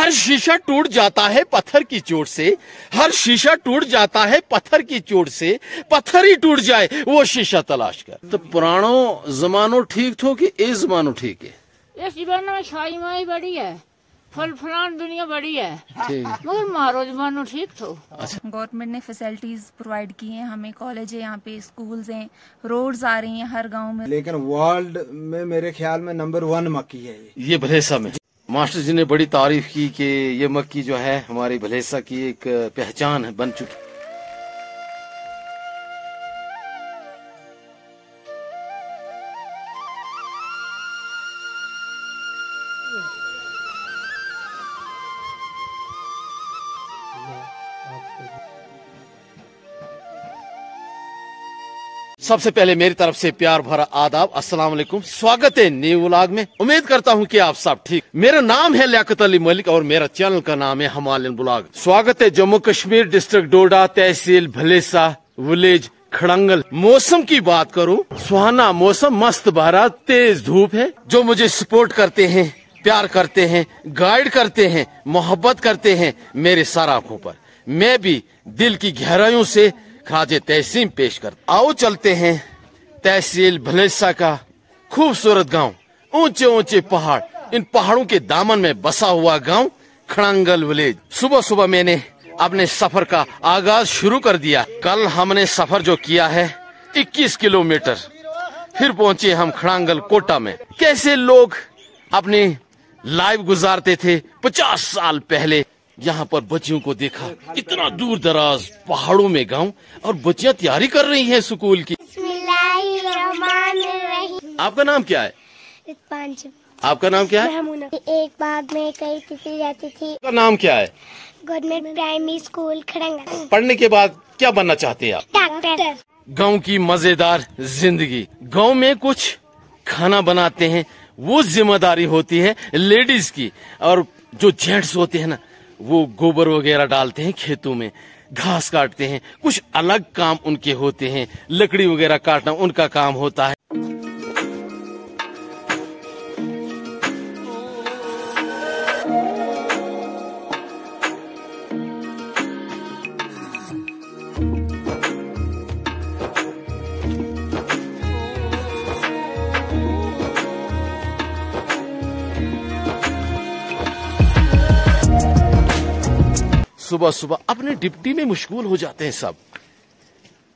हर शीशा टूट जाता है पत्थर की चोट से, हर शीशा टूट जाता है पत्थर की चोट से, पत्थर ही टूट जाए वो शीशा तलाश कर। तो पुरानो जमानो ठीक थो कि ए जमानो ठीक है? इस जमाने में छाई माई बड़ी है, फल फलान दुनिया बड़ी है, मगर मारो जमानो ठीक थो। गवर्नमेंट ने फैसिलिटीज प्रोवाइड की हैं हमें, कॉलेज है यहाँ पे, स्कूल्स हैं, रोड्स आ रही हैं हर गांव में। लेकिन वर्ल्ड में मेरे ख्याल में नंबर 1 मक्की है ये भलेसा में। मास्टर जी ने बड़ी तारीफ की कि ये मक्की जो है हमारी भलेसा की एक पहचान है, बन चुकी। सबसे पहले मेरी तरफ से प्यार भरा आदाब, अस्सलाम वालेकुम। स्वागत है न्यू व्लॉग में। उम्मीद करता हूं कि आप सब ठीक। मेरा नाम है लियाकत अली मलिक और मेरा चैनल का नाम है हिमालयन व्लॉग। स्वागत है जम्मू कश्मीर, डिस्ट्रिक्ट डोडा, तहसील भलेसा, विलेज खड़ंगल। मौसम की बात करूं, सुहाना मौसम, मस्त भरा, तेज धूप है। जो मुझे सपोर्ट करते हैं, प्यार करते हैं, गाइड करते हैं, मोहब्बत करते हैं मेरे सर आंखों पर, मैं भी दिल की गहराइयों से खाजे तहसीम पेश कर। आओ चलते हैं तहसील भलेसा का खूबसूरत गांव, ऊंचे ऊंचे पहाड़, इन पहाड़ों के दामन में बसा हुआ गांव खड़ंगल विलेज। सुबह सुबह मैंने अपने सफर का आगाज शुरू कर दिया। कल हमने सफर जो किया है 21 किलोमीटर, फिर पहुंचे हम खड़ंगल कोटा में। कैसे लोग अपनी लाइफ गुजारते थे 50 साल पहले। यहाँ पर बच्चियों को देखा, इतना दूर दराज पहाड़ों में गांव, और बच्चियां तैयारी कर रही हैं स्कूल की। आपका नाम क्या है? आपका नाम क्या है? एक बाग में कई तितली रहती थी। आपका नाम क्या है? Government primary school Khadangal. पढ़ने के बाद क्या बनना चाहते हैं आप? डॉक्टर। गांव की मजेदार जिंदगी। गांव में कुछ खाना बनाते हैं, वो जिम्मेदारी होती है लेडीज की, और जो जेंट्स होते हैं ना, वो गोबर वगैरह डालते हैं खेतों में, घास काटते हैं। कुछ अलग काम उनके होते हैं, लकड़ी वगैरह काटना उनका काम होता है। सुबह सुबह अपने डिप्टी में मशगूल हो जाते हैं सब,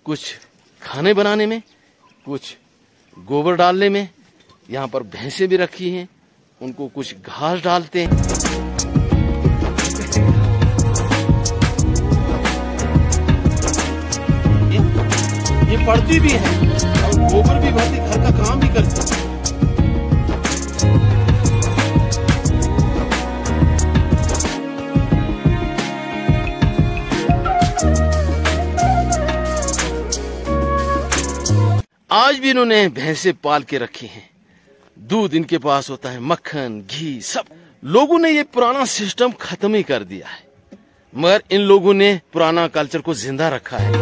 कुछ खाने बनाने में, कुछ गोबर डालने में। यहाँ पर भैंसें भी रखी हैं, उनको कुछ घास डालते हैं। ये पढ़ती भी है और गोबर भी भरती, घर का काम भी करती है। आज भी इन्होंने भैंसे पाल के रखी हैं, दूध इनके पास होता है, मक्खन, घी, सब। लोगों ने ये पुराना सिस्टम खत्म ही कर दिया है, मगर इन लोगों ने पुराना कल्चर को जिंदा रखा है।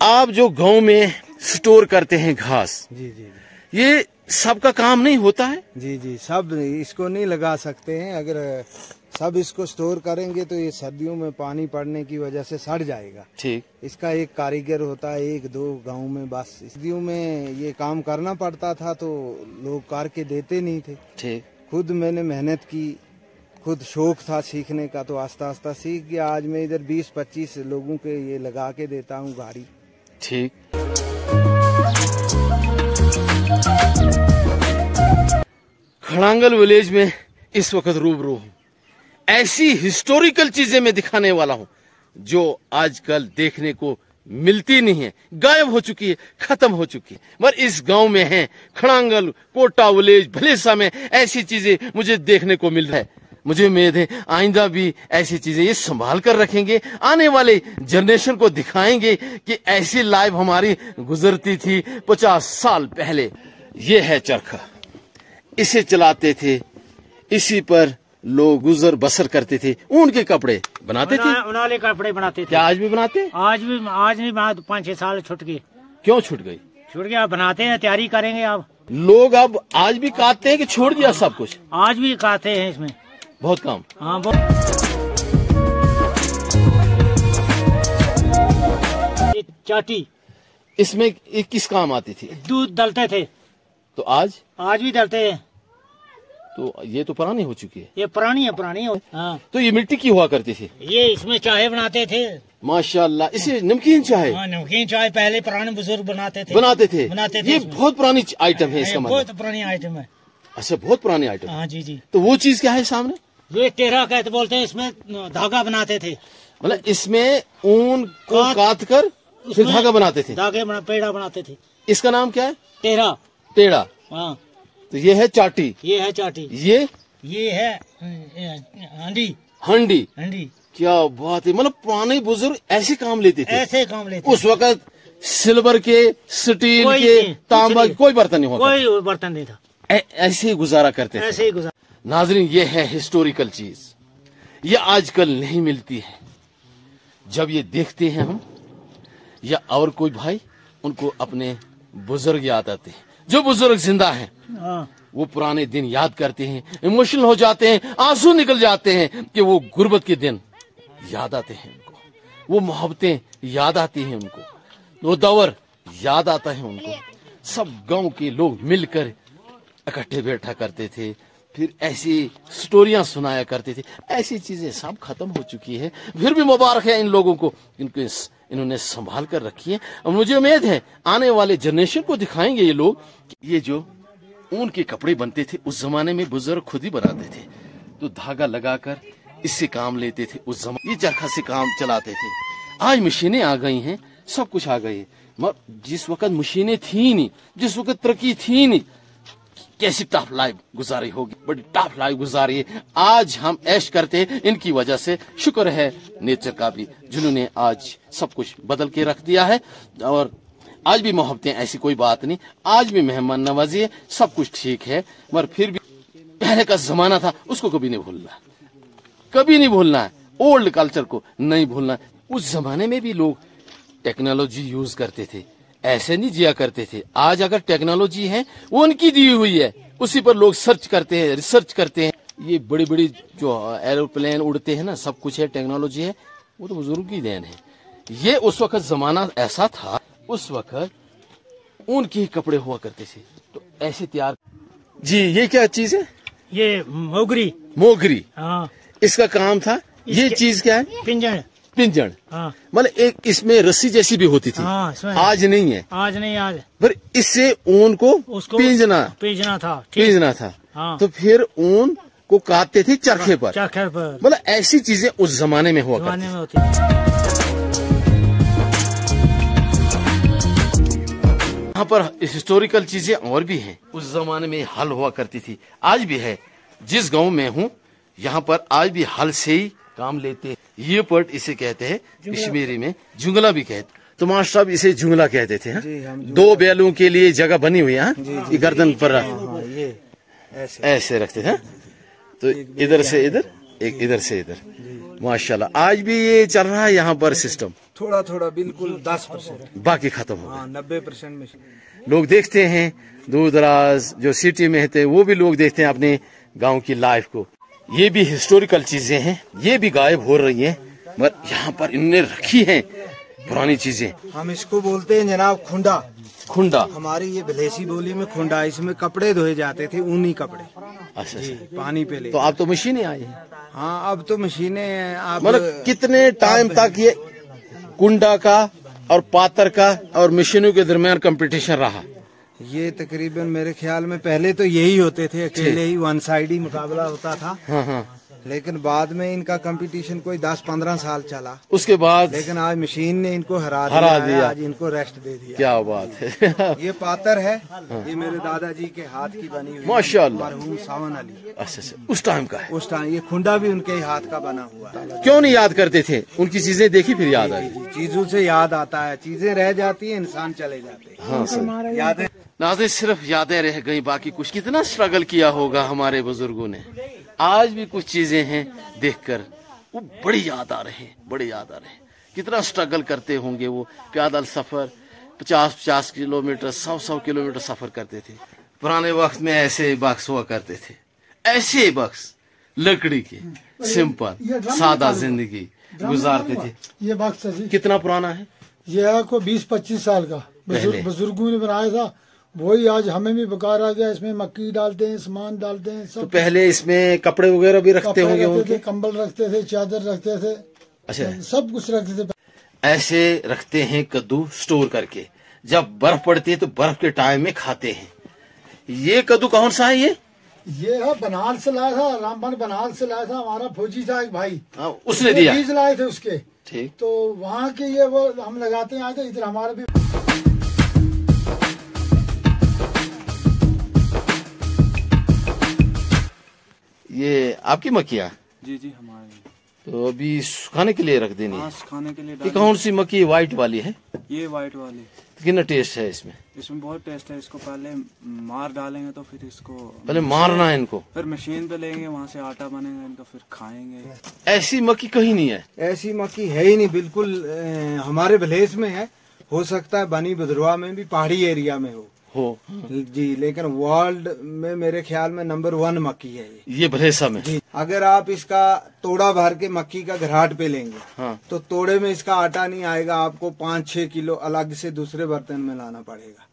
आप जो गांव में स्टोर करते हैं घास, जी जी, ये सबका काम नहीं होता है? जी जी, सब इसको नहीं लगा सकते हैं। अगर सब इसको स्टोर करेंगे तो ये सर्दियों में पानी पड़ने की वजह से सड़ जाएगा। ठीक। इसका एक कारीगर होता है, 1-2 गांव में बस। सर्दियों में ये काम करना पड़ता था तो लोग करके देते नहीं थे। ठीक। खुद मैंने मेहनत की, खुद शौक था सीखने का, तो आस्ता आस्ता सीख गया। आज मैं इधर 20-25 लोगों के ये लगा के देता हूँ गाड़ी। ठीक। खड़ंगल विलेज में इस वक्त रूबरू हूँ। ऐसी हिस्टोरिकल चीजें मैं दिखाने वाला हूँ जो आजकल देखने को मिलती नहीं है, गायब हो चुकी है, खत्म हो चुकी है। मगर इस गांव में है, खड़ंगल कोटा विलेज भलेसा में ऐसी चीजें मुझे देखने को मिल रहा है। मुझे उम्मीद है आइंदा भी ऐसी चीजें ये संभाल कर रखेंगे, आने वाले जनरेशन को दिखाएंगे कि ऐसी लाइफ हमारी गुजरती थी 50 साल पहले। ये है चरखा, इसे चलाते थे, इसी पर लोग गुजर बसर करते थे। ऊन के कपड़े बनाते थे, उनाले कपड़े बनाते थे। क्या आज भी बनाते? आज नहीं बना, 5-6 साल छूट गए। क्यों छूट गई? छूट गया, बनाते हैं, तैयारी करेंगे अब। लोग अब आज भी काटते हैं कि छोड़ दिया सब कुछ? आज भी काटते हैं इसमें बहुत कम। हाँ बहुत। चाटी इसमें किस काम आती थी? दूध डालते थे। तो आज भी डालते हैं। तो ये तो पुरानी हो चुकी है। ये पुरानी है, पुरानी है। हाँ। तो ये मिट्टी की हुआ करती थी। ये इसमें चाय बनाते थे। माशाल्लाह, इसे नमकीन चाय। हाँ, नमकीन चाय पहले पुराने बुजुर्ग बनाते थे। ये बहुत पुरानी आइटम है इसका मतलब। बहुत पुरानी आइटम है। अच्छा, बहुत पुरानी आइटम। हाँ जी जी। तो वो चीज क्या है सामने? ये टेरा कहते बोलते हैं। इसमें धागा बनाते थे। मतलब इसमें ऊन को काट कर फिर धागा बनाते थे। पेड़ा बनाते थे। इसका नाम क्या है? टेढ़ा। हाँ। तो ये है चाटी। ये है चाटी। ये है हंडी। क्या बात है। मतलब पुराने बुजुर्ग ऐसे काम लेते थे। उस वक्त सिल्वर के, स्टील के, तांबा के कोई बर्तन नहीं होता। कोई बर्तन नहीं था। ऐसे ही गुजारा करते थे। नाजरीन, ये है हिस्टोरिकल चीज। ये आजकल नहीं मिलती है। जब ये देखते हैं हम या और कोई भाई, उनको अपने बुजुर्ग याद आते हैं। जो बुजुर्ग जिंदा हैं, वो पुराने दिन याद करते हैं, इमोशनल हो जाते हैं, आंसू निकल जाते हैं कि वो गुर्बत के दिन याद आते हैं उनको, वो मोहब्बतें याद आती हैं उनको, वो दौर याद आता है उनको। सब गांव के लोग मिलकर इकट्ठे बैठा करते थे, फिर ऐसी स्टोरियां सुनाया करते थे। ऐसी चीजें सब खत्म हो चुकी है। फिर भी मुबारक है इन लोगों को, इन्होंने संभाल कर रखी है। और मुझे उम्मीद है आने वाले जनरेशन को दिखाएंगे ये लोग। ये जो ऊन के कपड़े बनते थे उस जमाने में बुजुर्ग खुद ही बनाते थे। तो धागा लगाकर इससे काम लेते थे उस जमाने। ये चरखा से काम चलाते थे। आज मशीनें आ गई हैं, सब कुछ आ गई है, मगर जिस वक्त मशीनें थी नहीं, जिस वक्त तरक्की थी नहीं, कैसी टफ लाइफ गुजारी होगी। बड़ी टफ लाइफ गुजारी है। आज हम ऐश करते हैं इनकी वजह से। शुक्र है नेचर का भी, जिन्होंने आज सब कुछ बदल के रख दिया है। और आज भी मोहब्बतें, ऐसी कोई बात नहीं। आज भी मेहमान नवाजी है, सब कुछ ठीक है। मगर फिर भी पहले का जमाना था, उसको कभी नहीं भूलना, कभी नहीं भूलना है। ओल्ड कल्चर को नहीं भूलना। उस जमाने में भी लोग टेक्नोलॉजी यूज करते थे, ऐसे नहीं जिया करते थे। आज अगर टेक्नोलॉजी है, वो उनकी दी हुई है, उसी पर लोग सर्च करते हैं, रिसर्च करते हैं। ये बड़ी बड़ी जो एरोप्लेन उड़ते हैं ना, सब कुछ है, टेक्नोलॉजी है, वो तो बुजुर्ग की देन है। ये उस वक्त जमाना ऐसा था, उस वक्त ऊन के कपड़े हुआ करते थे, तो ऐसे तैयार। जी, ये क्या चीज है? ये मोगरी। हाँ। इसका काम था। ये चीज क्या है? पिंजन। हाँ। मतलब एक इसमें रस्सी जैसी भी होती थी। हाँ, आज नहीं है। आज पर इससे ऊन को पींजना था। हाँ। तो फिर ऊन को काटते थे चरखे पर। मतलब ऐसी चीजें उस जमाने में हुआ करती थी। यहाँ पर हिस्टोरिकल चीजें और भी हैं। उस जमाने में हल हुआ करती थी, आज भी है। जिस गांव में हूँ यहाँ पर आज भी हल से ही काम लेते हैं। ये पट इसे कहते हैं, कश्मीरी में जुंगला भी कहते। तो मास्टर साहब इसे जुंगला कहते थे। दो बैलों के लिए जगह बनी हुई है, गर्दन पर ये ऐसे रखते थे। तो इधर से इधर, एक इधर से इधर। माशाल्लाह, आज भी ये चल रहा है यहाँ पर सिस्टम। थोड़ा थोड़ा, बिल्कुल 10%, बाकी खत्म हो गया। 90% में लोग देखते हैं। दूर दराज जो सिटी में थे, वो भी लोग देखते हैं अपने गांव की लाइफ को। ये भी हिस्टोरिकल चीजें हैं, ये भी गायब हो रही हैं, मगर यहाँ पर इन्होंने रखी हैं पुरानी चीजें। हम इसको बोलते हैं जनाब खुंडा। हमारी ये भलेसी बोली में खुंडा। इसमें कपड़े धोए जाते थे, ऊनी कपड़े। अच्छा, पानी पे ले। तो अब तो मशीनें आई हैं। हाँ, अब तो मशीनें। मतलब कितने टाइम तक ये कुंडा का और पातर का और मशीनों के दरमियान कंपटीशन रहा? ये तकरीबन मेरे ख्याल में पहले तो यही होते थे, अकेले ही वन साइड ही मुकाबला होता था। हाँ। लेकिन बाद में इनका कंपटीशन कोई 10-15 साल चला, उसके बाद लेकिन आज मशीन ने इनको हरा दिया। आज इनको रेस्ट दे दिया। क्या बात है। ये पातर है। ये मेरे दादाजी के हाथ की बनी हुई, माशाअल्लाह, मरहूम सावन अली। अच्छा, उस टाइम का है। उस टाइम ये खुंडा भी उनके हाथ का बना हुआ है। क्यों नहीं याद करते थे? उनकी चीजें देखी फिर याद आई। चीजों से याद आता है, चीजें रह जाती है, इंसान चले जाते हैं। हाँ सर, यादें नाज़रीन सिर्फ यादें रह गई, बाकी कुछ। कितना स्ट्रगल किया होगा हमारे बुजुर्गों ने। आज भी कुछ चीजें हैं देखकर वो बड़ी याद आ रहे हैं, कितना स्ट्रगल करते होंगे वो। पैदल सफर 50-50 किलोमीटर, 100-100 किलोमीटर सफर करते थे, पुराने वक्त में ऐसे बक्स हुआ करते थे, ऐसे बक्स लकड़ी के, सिंपल सादा जिंदगी गुजारते थे। ये बक्स है जी, कितना पुराना है? ये को 20-25 साल का बुजुर्गों ने बनाया था, वही आज हमें भी बेकार आ गया। इसमें मक्की डालते हैं, सामान डालते हैं सब। तो पहले इसमें कपड़े वगैरह भी रखते होंगे उनके? कंबल रखते थे, चादर रखते थे, अच्छा सब कुछ रखते थे। ऐसे रखते हैं कद्दू स्टोर करके, जब बर्फ पड़ती है तो बर्फ के टाइम में खाते हैं। ये कद्दू कौन सा है? ये है बनारस से लाया था, रामबन बनारस से लाया था, हमारा फौजी था एक भाई, उसने दिया, बीज लाए थे उसके। ठीक, तो वहाँ के ये वो हम लगाते हैं, आए थे इधर हमारा भी। ये आपकी मक्खियाँ? जी जी हमारी। तो अभी सुखाने के लिए रख देनी है? सुखाने के लिए। ये कौन सी मक्खी? व्हाइट वाली है? ये व्हाइट वाली। कितना टेस्ट है इसमें? इसमें बहुत टेस्ट है। इसको पहले मार डालेंगे तो फिर इसको पहले मारना है इनको, फिर मशीन पे लेंगे, वहाँ से आटा बनेगा इनका, फिर खाएंगे। ऐसी मक्खी कहीं नहीं है? ऐसी मक्खी है ही नहीं, बिल्कुल हमारे भलेस में है, हो सकता है बनी भद्रवा में भी पहाड़ी एरिया में हो जी, लेकिन वर्ल्ड में मेरे ख्याल में नंबर 1 मक्खी है ये भलेसा में जी। अगर आप इसका तोड़ा भर के मक्खी का घराट पे लेंगे, हाँ, तो तोड़े में इसका आटा नहीं आएगा, आपको 5-6 किलो अलग से दूसरे बर्तन में लाना पड़ेगा।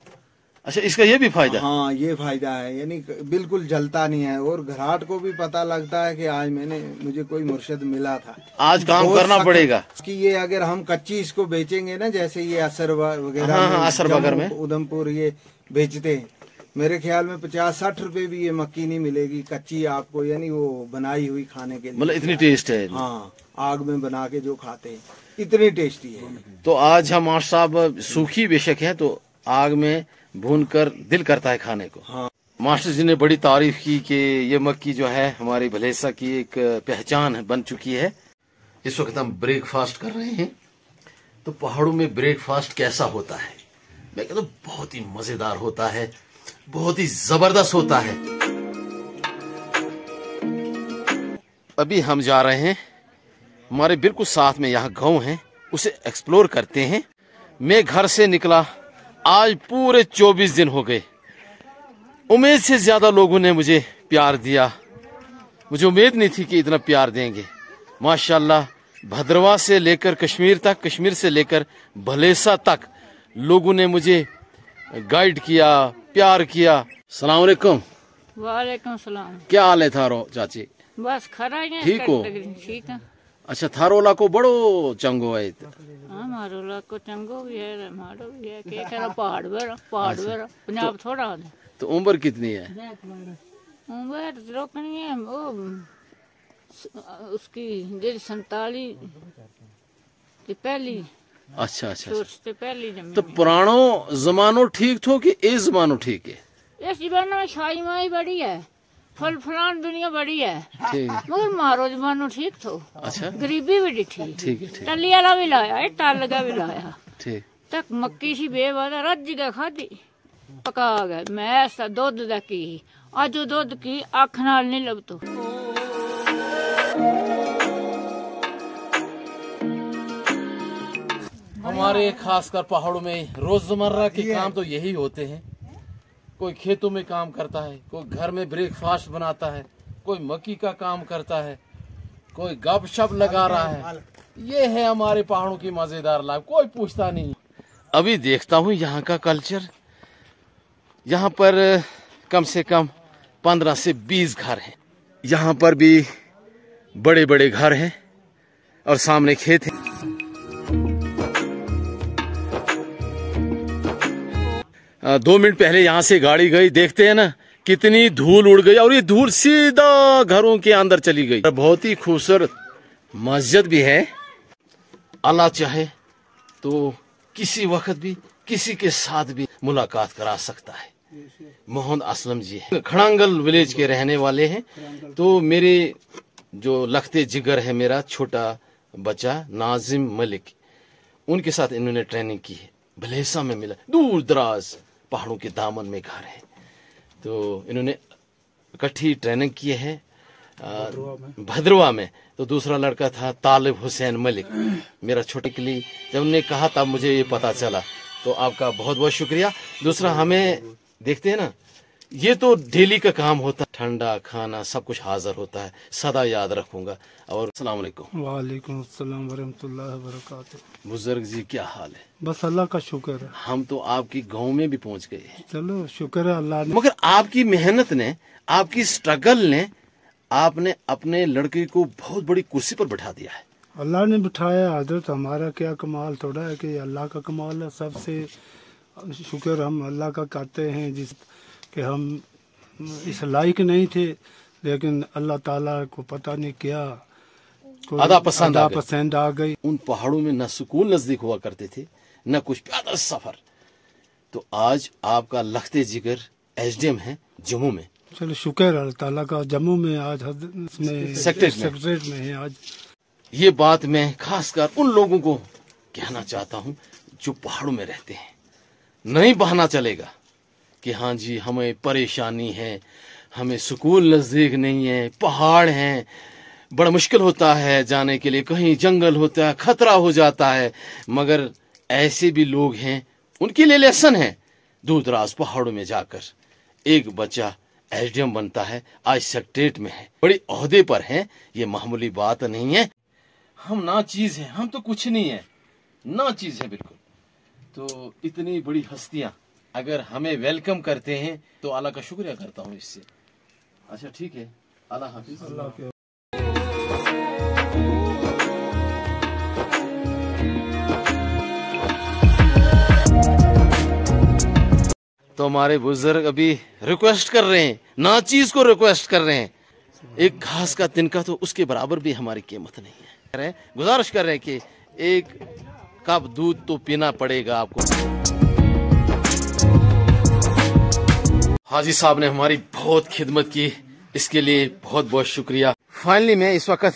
अच्छा, इसका ये भी फायदा? हाँ, ये फायदा है, यानी बिल्कुल जलता नहीं है। और घराट को भी पता लगता है कि आज मुझे कोई मुर्शिद मिला था, आज काम करना पड़ेगा। कि ये अगर हम कच्ची इसको बेचेंगे ना, जैसे ये असर वगैरह, हाँ, असर बगर में, उधमपुर ये बेचते हैं, मेरे ख्याल में 50-60 रुपए भी ये मक्की नहीं मिलेगी कच्ची आपको, यानी वो बनाई हुई खाने के लिए। मतलब इतनी टेस्ट है? हाँ, आग में बना के जो खाते हैं इतनी टेस्टी है। तो आज हम मास्टर साहब सूखी बेशक है, तो आग में भून कर दिल करता है खाने को। हाँ, मास्टर जी ने बड़ी तारीफ की कि ये मक्की जो है हमारी भलेसा की एक पहचान बन चुकी है। इस वक्त हम ब्रेकफास्ट कर रहे हैं। तो पहाड़ों में ब्रेकफास्ट कैसा होता है? मैं कहता हूँ बहुत ही मजेदार होता है, बहुत ही जबरदस्त होता है। अभी हम जा रहे हैं, हमारे बिल्कुल साथ में यहाँ गांव है, उसे एक्सप्लोर करते हैं। मैं घर से निकला आज पूरे 24 दिन हो गए। उम्मीद से ज्यादा लोगों ने मुझे प्यार दिया, मुझे उम्मीद नहीं थी कि इतना प्यार देंगे। माशाल्लाह, भद्रवा से लेकर कश्मीर तक, कश्मीर से लेकर भलेसा तक लोगों ने मुझे गाइड किया, प्यार किया। सलाम अलैकुम। वालेकुम सलाम। क्या हाल है थारो चाची? बस खरा ही है। ठीक हो? ठीक है। अच्छा, थारोला को बड़ो चंगो है? हाँ, मारोला को चंगो भी है, मारो भी है, के करा पहाड़ पर पंजाब थोड़ा है। तो उम्र कितनी है? उम्र रोकनी है वो उसकी 47 पहली। अच्छा अच्छा, सोचते पहली जमीन। तो पुरानो जमानो ठीक थो कि ए जमानो ठीक है? इस जमाने में शाही माई बड़ी है, फल फलान दुनिया बड़ी है, ठीक, मगर मारो जमानो ठीक थो। अच्छा, गरीबी भी डिठी, ठीक है, ठीक, टली वाला भी लाया, टल का भी लाया, ठीक। तक मक्की सी बेवादा रज के खाधी पका गए। मैं ऐसा दुध दा की अज दुध की अख नाल नहीं लभतो। हमारे खासकर पहाड़ों में रोजमर्रा के काम तो यही होते हैं। कोई खेतों में काम करता है, कोई घर में ब्रेकफास्ट बनाता है, कोई मक्की का काम करता है, कोई गपशप लगा रहा है। ये है हमारे पहाड़ों की मजेदार लाइफ, कोई पूछता नहीं। अभी देखता हूँ यहाँ का कल्चर। यहाँ पर कम से कम 15 से 20 घर हैं। यहाँ पर भी बड़े बड़े घर हैं और सामने खेत है। दो मिनट पहले यहाँ से गाड़ी गई, देखते हैं ना कितनी धूल उड़ गई, और ये धूल सीधा घरों के अंदर चली गई। बहुत ही खूबसूरत मस्जिद भी है। अल्लाह चाहे तो किसी वक्त भी किसी के साथ भी मुलाकात करा सकता है। मोहम्मद असलम जी खड़ांगल विलेज के रहने वाले हैं। तो मेरे जो लखते जिगर है, मेरा छोटा बच्चा नाजिम मलिक, उनके साथ इन्होंने ट्रेनिंग की है। भलेसा में मिला, दूर दराज पहाड़ों के दामन में घर है। तो इन्होंने इकट्ठी ट्रेनिंग की है भद्रवा में। तो दूसरा लड़का था तालिब हुसैन मलिक, मेरा छोटे के लिए जब उन्होंने कहा तब मुझे ये पता चला। तो आपका बहुत बहुत शुक्रिया। दूसरा, हमें देखते हैं ना ये तो डेली का काम होता है, ठंडा खाना सब कुछ हाजिर होता है, सदा याद रखूंगा। और अस्सलाम वालेकुम। वालेकुम अस्सलाम वरहमतुल्लाहि वबरकातुहू। बुजुर्ग जी क्या हाल है? बस अल्लाह का शुक्र है। हम तो आपकी गांव में भी पहुंच गए हैं। चलो शुक्र है अल्लाह ने। मगर आपकी मेहनत ने, आपकी स्ट्रगल ने, आपने अपने लड़के को बहुत बड़ी कुर्सी पर बैठा दिया है। अल्लाह ने बिठाया। हजरत हमारा क्या कमाल थोड़ा है कि अल्लाह का कमाल है। सबसे शुक्र हम अल्लाह का करते हैं जिस कि हम इस लायक नहीं थे, लेकिन अल्लाह ताला को पता नहीं क्या अदा पसंद आ गई। उन पहाड़ों में न सुकून नजदीक हुआ करते थे, न कुछ प्यादा सफर। तो आज आपका लखते जिगर एसडीएम है जम्मू में। चलो शुक्र है अल्लाह ताला का। जम्मू में आज सेक्रेटरीट में है आज। ये बात मैं खासकर उन लोगों को कहना चाहता हूँ जो पहाड़ों में रहते हैं। नहीं बहाना चलेगा कि हाँ जी हमें परेशानी है, हमें सुकून नजदीक नहीं है, पहाड़ हैं, बड़ा मुश्किल होता है जाने के लिए, कहीं जंगल होता है, खतरा हो जाता है। मगर ऐसे भी लोग हैं, उनके लिए लेसन है। दूर दराज पहाड़ों में जाकर एक बच्चा एसडीएम बनता है, आज सेक्रेटरीट में है, बड़ी ओहदे पर है। ये मामूली बात नहीं है। हम ना चीज है, हम तो कुछ नहीं है, ना चीज है बिल्कुल। तो इतनी बड़ी हस्तियां अगर हमें वेलकम करते हैं तो अल्लाह का शुक्रिया करता हूँ इससे। अच्छा ठीक है, अल्लाह हाफिज। तो हमारे बुजुर्ग अभी रिक्वेस्ट कर रहे हैं, ना चीज को रिक्वेस्ट कर रहे हैं। एक घास का तिनका तो उसके बराबर भी हमारी कीमत नहीं है। गुजारिश कर रहे हैं कि एक कप दूध तो पीना पड़ेगा आपको। हाजी साहब ने हमारी बहुत खिदमत की, इसके लिए बहुत बहुत शुक्रिया। फाइनली मैं इस वक्त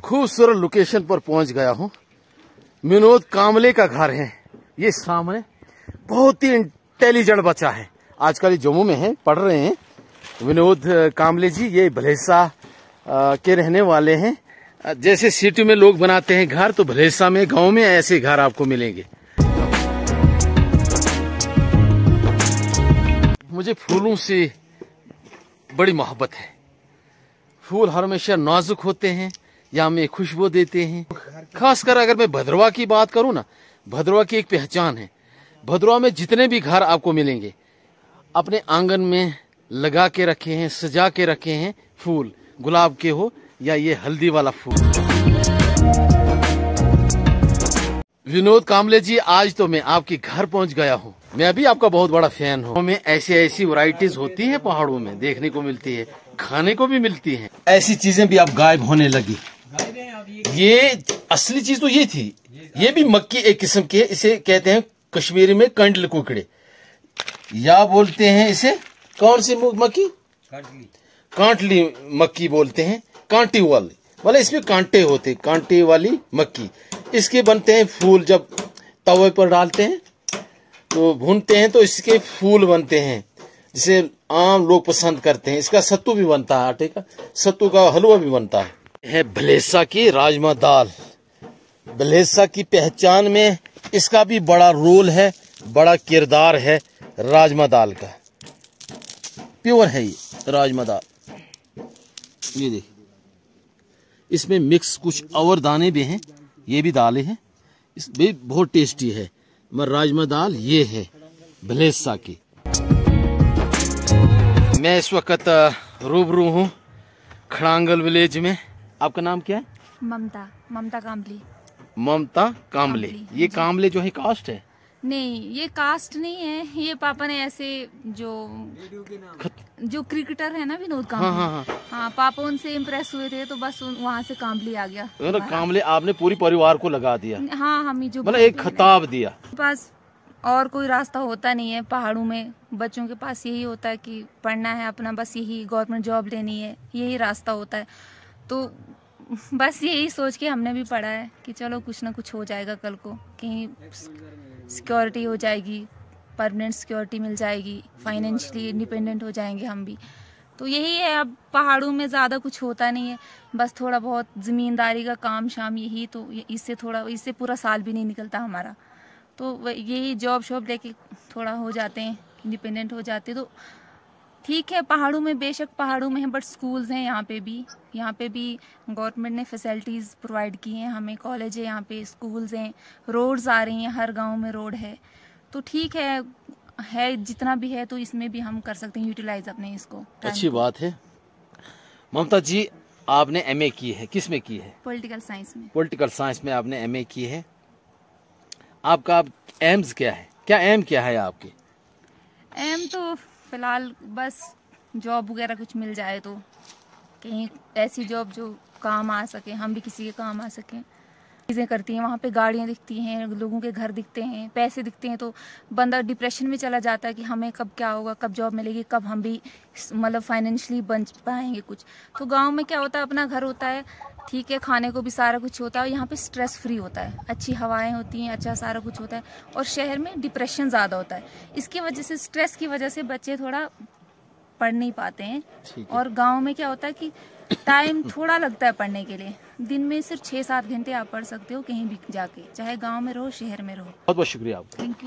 खूबसूरत लोकेशन पर पहुंच गया हूं। विनोद कामले का घर है ये सामने। बहुत ही इंटेलिजेंट बच्चा है, आजकल जम्मू में है, पढ़ रहे हैं। विनोद कामले जी ये भलेसा के रहने वाले हैं। जैसे सिटी में लोग बनाते हैं घर, तो भलेसा में, गांव में ऐसे घर आपको मिलेंगे। मुझे फूलों से बड़ी मोहब्बत है। फूल हमेशा नाजुक होते हैं या हमें खुशबू देते हैं। खासकर अगर मैं भद्रवा की बात करूं ना, भद्रवा की एक पहचान है। भद्रवा में जितने भी घर आपको मिलेंगे अपने आंगन में लगा के रखे हैं, सजा के रखे हैं फूल, गुलाब के हो या ये हल्दी वाला फूल। विनोद कामले जी, आज तो मैं आपके घर पहुंच गया हूं। मैं भी आपका बहुत बड़ा फैन हूं। हमें ऐसी वैरायटीज होती हैं पहाड़ों में, देखने को मिलती है, खाने को भी मिलती हैं। ऐसी चीजें भी अब गायब होने लगी। ये असली चीज तो ये थी। ये भी मक्की एक किस्म की है, इसे कहते हैं कश्मीरी में कंडल कुकड़े, या बोलते हैं इसे कौन सी मक्की, कांटली मक्की बोलते हैं, कांटी वाली, मतलब इसमें कांटे होते, कांटे वाली मक्की। इसके बनते हैं फूल। जब तवे पर डालते हैं तो भूनते हैं तो इसके फूल बनते हैं, जिसे आम लोग पसंद करते हैं। इसका सत्तू भी बनता है, आटे का सत्तू का हलवा भी बनता है। भलेसा की राजमा दाल, भलेसा की पहचान में इसका भी बड़ा रोल है, बड़ा किरदार है राजमा दाल का। प्योर है ये राजमा दाल। ये देखिए, इसमें मिक्स कुछ और दाने भी हैं, ये भी दालें हैं, इस भी बहुत टेस्टी है। मगर राजमा दाल ये है भलेसा की। मैं इस वक्त रूबरू हूँ खड़ांगल विलेज में। आपका नाम क्या है? ममता कामली। ममता कामले। ये कामले जो है कास्ट है? नहीं, ये कास्ट नहीं है। ये पापा ने ऐसे जो क्रिकेटर है ना विनोद कामली, हाँ, पापा उनसे इम्प्रेस हुए थे तो बस वहाँ से कामली आ गया। कामले आपने पूरी परिवार को लगा दिया? हाँ, हम ही जो मतलब एक खिताब दिया। पास और कोई रास्ता होता नहीं है पहाड़ों में। बच्चों के पास यही होता है कि पढ़ना है अपना, बस यही गवर्नमेंट जॉब लेनी है, यही रास्ता होता है। तो बस यही सोच के हमने भी पढ़ा है कि चलो कुछ ना कुछ हो जाएगा, कल को कहीं सिक्योरिटी हो जाएगी, परमानेंट सिक्योरिटी मिल जाएगी, फाइनेंशियली इंडिपेंडेंट हो जाएंगे हम भी। तो यही है। अब पहाड़ों में ज़्यादा कुछ होता नहीं है, बस थोड़ा बहुत ज़मींदारी का काम शाम, यही। तो इससे पूरा साल भी नहीं निकलता हमारा। तो यही जॉब शॉब लेके थोड़ा हो जाते हैं, इंडिपेंडेंट हो जाते। तो ठीक है, पहाड़ों में बेशक पहाड़ों में है, बट स्कूल्स हैं यहाँ पे भी गवर्नमेंट ने फैसिलिटीज प्रोवाइड की हैं हमें। कॉलेज है यहाँ पे, स्कूल्स हैं, रोड्स आ रही हैं, हर गांव में रोड है। तो ठीक है जितना भी है, तो इसमें भी हम कर सकते हैं यूटिलाइज अपने इसको। अच्छी बात है। ममता जी, आपने एमए की है, किस में की है? पॉलिटिकल साइंस में। पॉलिटिकल साइंस में आपने एमए की है। आपका एम्स क्या है, एम क्या है आपके? एम तो फिलहाल बस जॉब वगैरह कुछ मिल जाए, तो कहीं ऐसी जॉब जो काम आ सके, हम भी किसी के काम आ सकें। चीज़ें करती हैं, वहाँ पे गाड़ियाँ दिखती हैं, लोगों के घर दिखते हैं, पैसे दिखते हैं, तो बंदा डिप्रेशन में चला जाता है कि हमें कब क्या होगा, कब जॉब मिलेगी, कब हम भी मतलब फाइनेंशियली बन पाएंगे कुछ। तो गांव में क्या होता है, अपना घर होता है, ठीक है, खाने को भी सारा कुछ होता है, यहाँ पे स्ट्रेस फ्री होता है, अच्छी हवाएं होती हैं, अच्छा सारा कुछ होता है। और शहर में डिप्रेशन ज़्यादा होता है, इसकी वजह से, स्ट्रेस की वजह से बच्चे थोड़ा पढ़ नहीं पाते हैं। और गांव में क्या होता है कि टाइम थोड़ा लगता है पढ़ने के लिए, दिन में सिर्फ 6-7 घंटे आप पढ़ सकते हो कहीं भी जाके, चाहे गांव में रहो शहर में रहो। बहुत बहुत शुक्रिया आपका। Thank you.